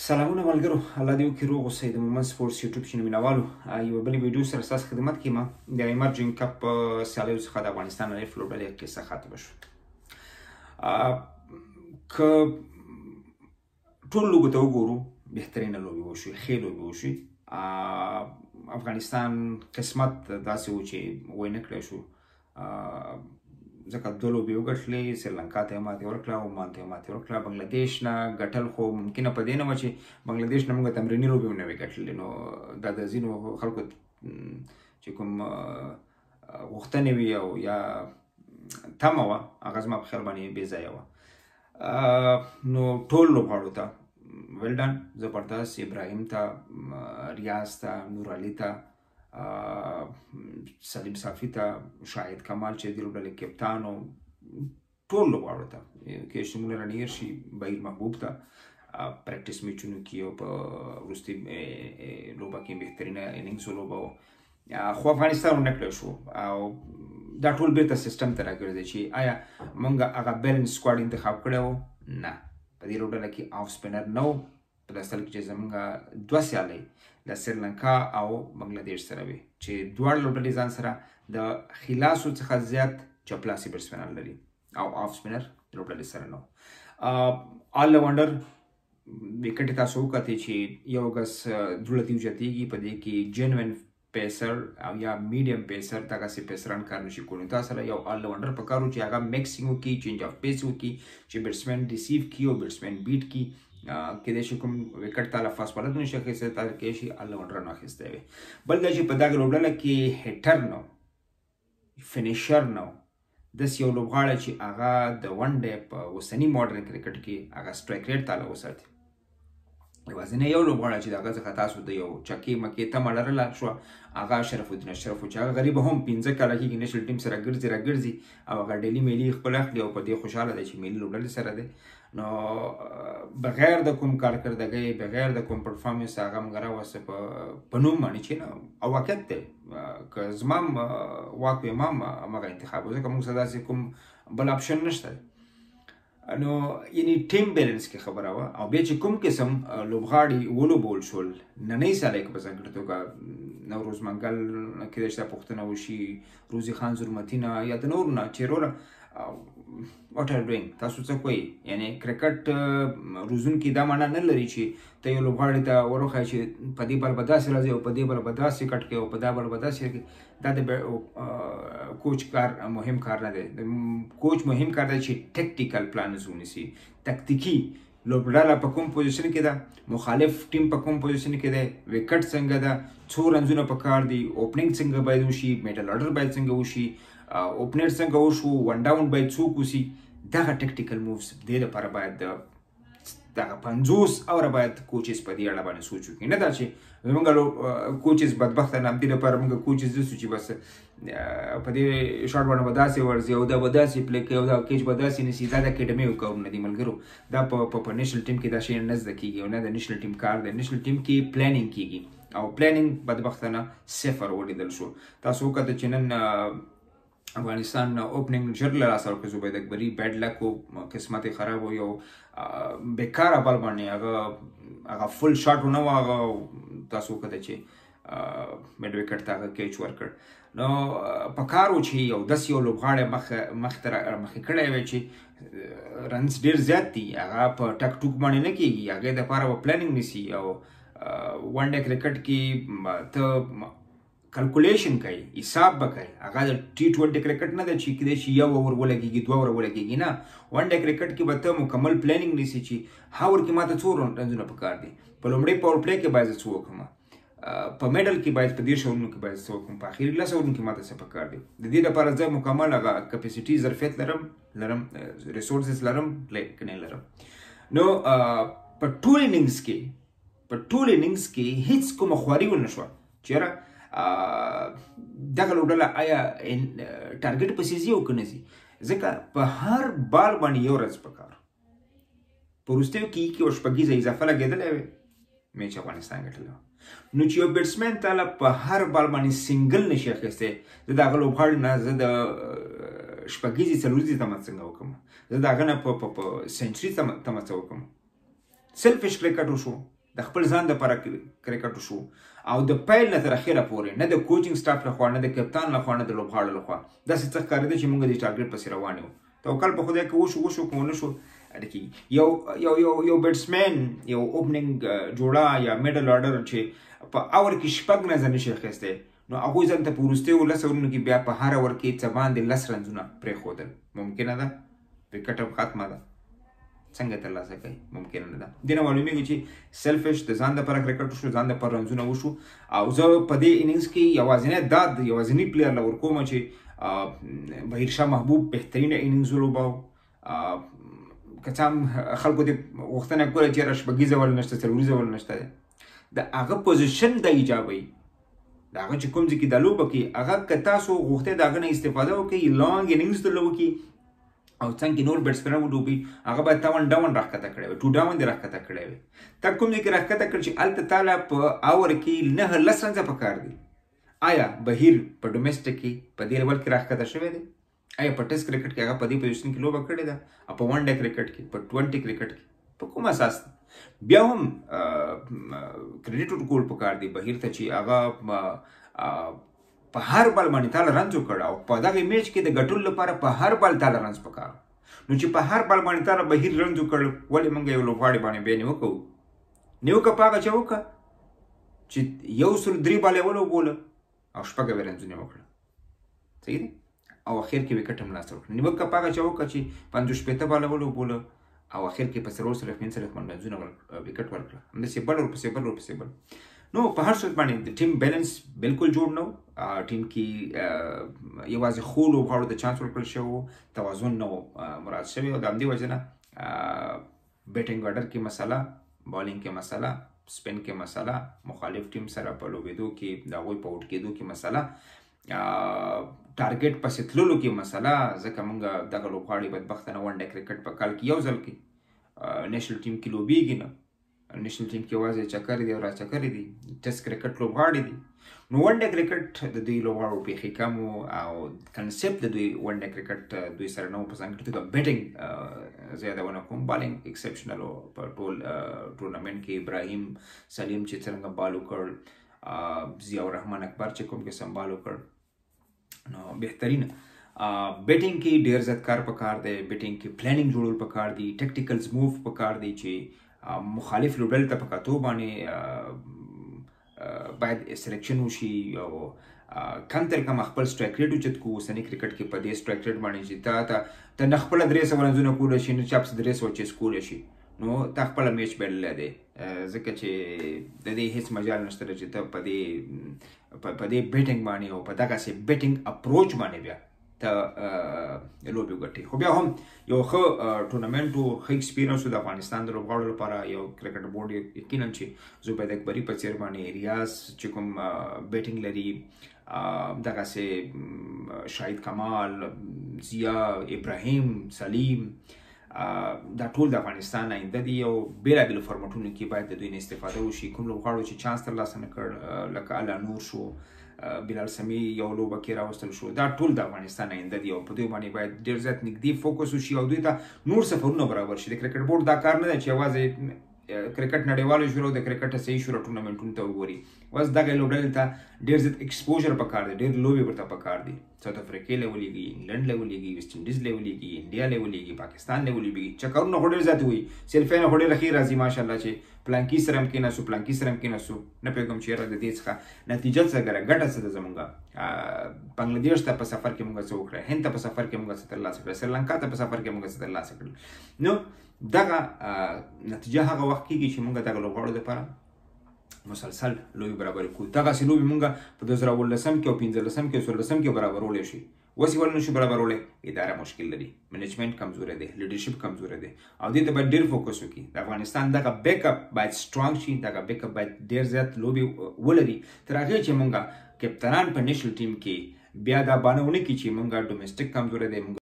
سلامونه ملګرو، الله دې وکړي روغ اوسئ. د مومن سپورټس یوټیوب چینل مینوالو یوه بلې ویډیو سره ستاسو خدمت کې یم. د ایمرجنګ کپ سیالیو څخه د افغانستان الف لوبډلې کیسه ختمه شوه. که ټول لوبو ته وګورو، بهترینه لوبې وشوې، ښې لوبې وشوې. افغانستان قسمت داسې و چې ویې نه کړی شو، ځکه دوه لوبې وګټلې. سریلانکا ته یې ماتې ورکړه، عمان ته یې ماتې ورکړه. بنګلادیش نه ګټل خو ممکنه په دې نه وه چې بنګلادیش نه موږ تمریني لوبې ونه وې ګټلې. نو دا د ځینو خلکو چې کوم غوښتنې وي او یا تمه وه، هغه زما په خیال باندې بې ځایه وه. نو ټول لوبغاړو ته ویل ډن، زبردست. ابراهیم ته، ریاض ته، نور علي ته، سلیم صافي ته، شاهد کمال چې د لوبډلې کپتان و، ټول لوبغاړو ته، کې شمول رانیر شي، بهیر محبوب ته پریکټس میچونو کې او په وروستۍ لوبه کې بهترینه انینګز ولوبه و. خو افغانستان ونه کړی شو او دا ټول بیرته سیسټم ته راګرځي چې آیا موږ هغه بیلنس سکواډ انتخاب کړی و؟ نه، په دې لوبډله کې آف سپینر نه و. په داسې حال کې چې زموږ دوه سیالۍ د سریلانکا او بنګلادیش سره وي چې دواړه لوبډلې ځان سره د خلاسو څخه زیات چپلاسي بیټسمنان لري او آف سپینر لوبډلې سره نه و. آل راونډر وکټې تاسو وکتې چې یو ګز دولتي اوچتېږي، په دې کې جینوین پیسر او یا میډیم پیسر دغسې پیسران کار نشي کولی. تاسو سره یو آل راونډر پکار و چې هغه میکسینګ وکړي، چینج اف پیس وکړي، چې بیټسمین ریسیو کړي او بیټسمین بیټ کړي. کېدای شي کوم وکټ تاله فاست بالر نشي اخیستی، تاله کېدای شي آل راونډر نه اخیستی وي. بل دا چې په دغه لوبډله کې هیټر نه و، فینیشر نه و، داسې یو لوبغاړی چې هغه د ون ډے په اوسني ماډرن کرکټ کې هغه سټرایک ریټ تاله وساتي. یوازینی یو لوبغاړی چې د هغه څخه تاسو د یو چکې مکې تمه لرله شوه، هغه شرف الدین اشرف و چې هغه غریبه هم 15 کاله کېږي نیشنل ټیم سره راګرځي او هغه ډیلي میلي خپل اخلي او په دې خوشحاله دی چې ملي لوبډلې سره دی. نو بغیر د کوم کارکردګۍ، بغیر د کوم پرفارمنس هغه موږ راوسته په نوم باندې چې نه، او واقعیت دی. که زما واک وي ما همغه انتخاب و، ځکه موږ سره داسې کوم بل اپشن نشته. نو یعنی ټیم بیلنس کې خبره وه. او بیا چې کوم قسم لوبغاړي ولوبول شول، نننۍ سیالۍ کې په ځانګړې توګه نوروز منګل کېدای شي دا پوښتنه وشي، روزي خان زرمتي نه یا د نورو نه چې وروره واټ آر ډوینګ، تاسو څه کوئ؟ یعنی کرکټ روزونکي دا معنا نه لري چې ته یو لوبغاړي ته وروښایې چې په دې بال به داسې راځي او په دې بال به داسې کټ کوي او په دا بال به داسې کوي. دا د کوچ کار مهم کار نه دی. د کوچ مهم کار دی چې ټیکټیکل پلانز ونیسي، تکتیکي لوبډله په کوم پوزیشن کې ده، مخالف ټیم په کوم پوزیشن کې دی، وکټ څنګه ده، څو رنزونه پکار دي، اوپننګ څنګه باید وشي، میډل آرډر باید څنګه وشي، اوپنر څنګه وشو، ون ډاون باید څوک وسي. دغه ټیکټیکل مووز دې لپاره باید دغه 50 اوره باید کوچز په دې اړه باندې سوچ وکړي. نه دا چې زموږ کوچز بدبخته نه، همدې لپاره موږ کوچز داسې چې بس په دې شاټ باندې به داسې ورځي او دا به داسې پلی کوي او دا کیچ به داسې نیسي. دا د اکیډمي کارونه دي ملګرو. دا په نیشنل ټیم کې دا شی نه زده کېږي او نه د نیشنل ټیم کار دی. نیشنل ټیم کې پلانینګ کېږي او پلانینګ بدبختانه صفر ولیدل شو. تاسو وکتل چې نن افغانستان اوپننګ ژر له لاسه ورکړ. زبید اکبري بیډ لک و، قسمت یې خراب و، یو بیکاره بال باندې هغه فل شاټ ونه و، هغه تاسو وکتل چې میډ وکټ ته هغه کیچ ورکړ. نو پکار و چې یو داسې یو لوبغاړی مخې کړی وی چې رنز ډېر زیات دي، هغه په ټک ټوک باندې نه کېږي، هغې دپاره به پلانینګ نیسي. او ون ډے کرکټ کې ته کلکولیشن کوي، حساب به کوي. هغه د T20 کرکټ نه ده چې کېدای شي یو اوور ولګېږي، 2 اوور ولګېږي. نه، ون ډے کرکټ کې به ته مکمل پلانینګ نیسي چې ها اوور کې ماته څو رنزونه پکار دي، په لومړۍ پاور پلی کې باید څه وکړم، په میډل کې باید په 10 اورونو کې باید څه وکړم، په اخري 10 اورونو کې ماته څه پکار دي. د دې لپاره زه مکمل هغه کپیسټي، ظرفیت لرم، ریسورسز لرم که نه لرم. نو په ټول انینګز کې هیڅ کومه خواري ونه شوه چې یاره دغه لوبډله آیا ټارګټ پسې ځي او که نه ځي. ځکه په هر بال باندې یو رنز پکار. په وروستیو کې یو شپږیزه اضافه لګېدلی وی، میچ افغانستان ګټلی و. نو چې یو بیټسمین تاله په هر بال باندې سنګل نشي اخیستی، زه د هغه لوبغاړي نه زه د شپږیزې څلوریزې تمه څنګه وکړم، زه د هغه نه په سنچري تمه څه وکړم. سیلفش کرکټ وشو، د خپل ځان لپاره کرکټ شو او د پیل نه تر اخره پورې نه د کوچینګ سټاف لخوا نه د کپتان لخوا نه د لوبغاړو لخوا داسې څه ښکارېده چې موږ د ټارګټ پسې روان یو. توکل په خدای که وشو که ونه شو یو بیټسمین یو اوپننګ جوړه یا میډل آرډر چې په اور کې شپږ نظر نشي اخیستی نو هغوی ځان ته په وروستیو 10 اورونو کې بیا په هر اور کې څه باندې 10 رنزونه پرېښودل. ممکنه ده وکټ هم ختمه ده څنګه ترلاسه کوي؟ ممکنه نه ده. دې نه معلومیږي چې سیلفش د ځان دپاره کرکټ وشو ځان دپاره رنزونه وشو او زه په دې اننګز کې یوازینی پلیر له ورکوم چې بهیر شاه محبوب بهترینه اننګز ولوباو. که څه هم خلکو دې غوښتنه کوله چې یاره شپږیزه ولې نشته څلوریزه ولې نشته دی د هغه پوزیشن د ایجابوي د هغه چې کوم ځای کې دا لوبه کوي هغه که تاسو غوښتئ د هغه نه استفاده وکړئ لانګ اننګز درله وکړي او څنګه نور بیټسمنان ولوبي هغه باید تا 1 ډاون راښکته کړی وي 2 ډاون دې راښکته کړی وي. تا کوم ځای کې راښکته کړ چې هلته تاله په اور کې 9-10 رنزه پکار دي. آیا بهیر په ډومېسټک کې په دې لیول کې راښکته شوی دی؟ آیا په ټیسټ کرکټ کې هغه په دې پوزیشن کې لوبه کړې ده او په 1 ډے کرکټ کې په 20 کرکټ کې په کوم اساس بیا هم کریډیټ ورکول پکار دی بهیر ته چې هغه په هر بال باندې تاله رنز وکړ او په دغه میچ کې د ګټلو لپاره په هر بال تاله رنز پکار نو چې په هر بال باندې تاله بهیر رنز وکړ ولې موږ یو لوبغاړی باندې بیا نیوکه په هغه چا وکړه چې 103 بالې ولوبوله او 6 رنزونه وکړه صحیح دی او اخر کې وکټ هم لاسته وکړه. نیوکه په هغه چا وکړه چې 55 بالې ولوبوله او اخر کې په 3 رنزونه وکټ ورکړه. همداسې بل ورپسې بل نو په هر صورت باندې د ټیم بیلنس بالکل جوړ نه و. ټیم کې یوازې ښو لوبغاړو ته چانس ورکړل شوی و توازن نه و مراد شوی او د همدې وجې نه بیټینګ آرډر کې مسله بالینګ کې مسله سپین کې مسله مخالف ټیم سره په لوبېدو کې د هغوی په آوټ کېدو کې مسله ټارګټ پسې تللو کې مسله ځکه موږ دغه لوبغاړي بدبختانه 1 ډے کرکټ په کال کې یو ځل کې نیشنل ټیم کې لوبېږي نه نیشنل ټیم کې یوازې چکر دي او را چکر دي ټیسټ کرکټ لوبغاړي دي نو 1 ډے کرکټ د دوی لوبغاړو بیخي کم او کنسپټ د دوی 1 ډے کرکټ دوی سره نه و په ځانګړې توګه بیټینګ زیاده ونه کوم بالینګ ایکسپشنل و په ټول ټورنمنټ کې ابراهیم سلیم چې څرنګه بال وکړ ضیاء الرحمن اکبر چې کوم قسم بال وکړ نو بهترینه بیټینګ کې ډېر زیات کار پکار دی بیټینګ کې پلانینګ جوړول پکار دي ټیکټیکلز موو پکار دي چې مخالف لوبډلې ته په کتو باندې باید سلیکشن وشي او کم تر کم خپل سټرایک ریټ اوچت کړو. اوسني کرکټ کې په دې سټرایک ریټ باندې چې ته نه خپله 300 رنزونه کولی شي نه چا پسې 300 چیز کولی شي نو تا خپله میچ بایللی دی ځکه چې د دې هېڅ مجال نشته چې ته په دې بیټینګ باندې او په دغسې بیټینګ اپروچ باندې بیا ته لوبې وګټې. خو بیا هم یو ښه ټورنمنټ و ښه ایکسپیرینس و د افغانستان د لوبغاړو لپاره یو کرکټ بورډ یقینا چې زبید اکبري په څېر باندې ریاض چې کوم بیټینګ لري دغسې شاهد کمال ضیاء ابراهیم سلیم دا ټول د افغانستان آینده دي او بېلابېلو فارمټونو کې باید د دوی نه استفاده وشي. کوم لوبغاړو چې چانس ترلاسه نه کړ لکه الله نور شو بلال سمی یو لوبه کې راوستل شو دا ټول د افغانستان آینده دي او په دوی باندې باید ډېر زیات نږدې فوکس وشي او دوی ته نور سفرونه برابر شي. د کرکټ بورډ دا کار نه دی چې یوازې کرکټ نړیوالو شروع د کرکټ صحیح شروع ټورنمنټونو ته وګوري اوس دغه لوبډلې ته ډېر زیات ایکسپوژر پکار دی ډېر لوبې ورته پکار دي. ساوث افریقې لیولېږي انګلنډ لیولېږي ویسټ انډیز لیولېږي انډیا لیولېږي پاکستان لیولېږي چکرونه خو ډېر زیات وي سیلفۍ نه خو ډېره ښې راځي ماشاءالله چې پلانکي سره هم کېناستو پلانکي سره هم کېناستو نه پوهېږم چې یاره د دې څخه نتیجه څه ګټه څه ده زمونږ بنګلادیش ته په سفر کې موږ څه وکړه هند ته په سفر کې موږ څه ترلاسه کړه سریلانکا ته په سفر کې موږ څه ترلاسه کړل. نو دغه نتیجه هغه وخت کېږي چې موږ دغه لوبغاړو لپاره مسلسل لوبې برابرې کړو. دغسې لوبې موږ په 2018 کې او 15 کې او 16 کې برابرولی شي اوس یې ولې نشو برابرولی اداره مشکل لري منیجمنټ کمزوری دی لیډرشپ کمزوری دی او دې ته باید ډېر فوکس وکړي. د افغانستان دغه بیک اپ باید سټرانګ شي دغه بیک اپ باید ډېر زیات لوبې ولري تر هغې چې موږ کپتانان په نیشنل ټیم کې بیا دا بانه ونه کړي چې موږ ډومېسټک کمزوری دی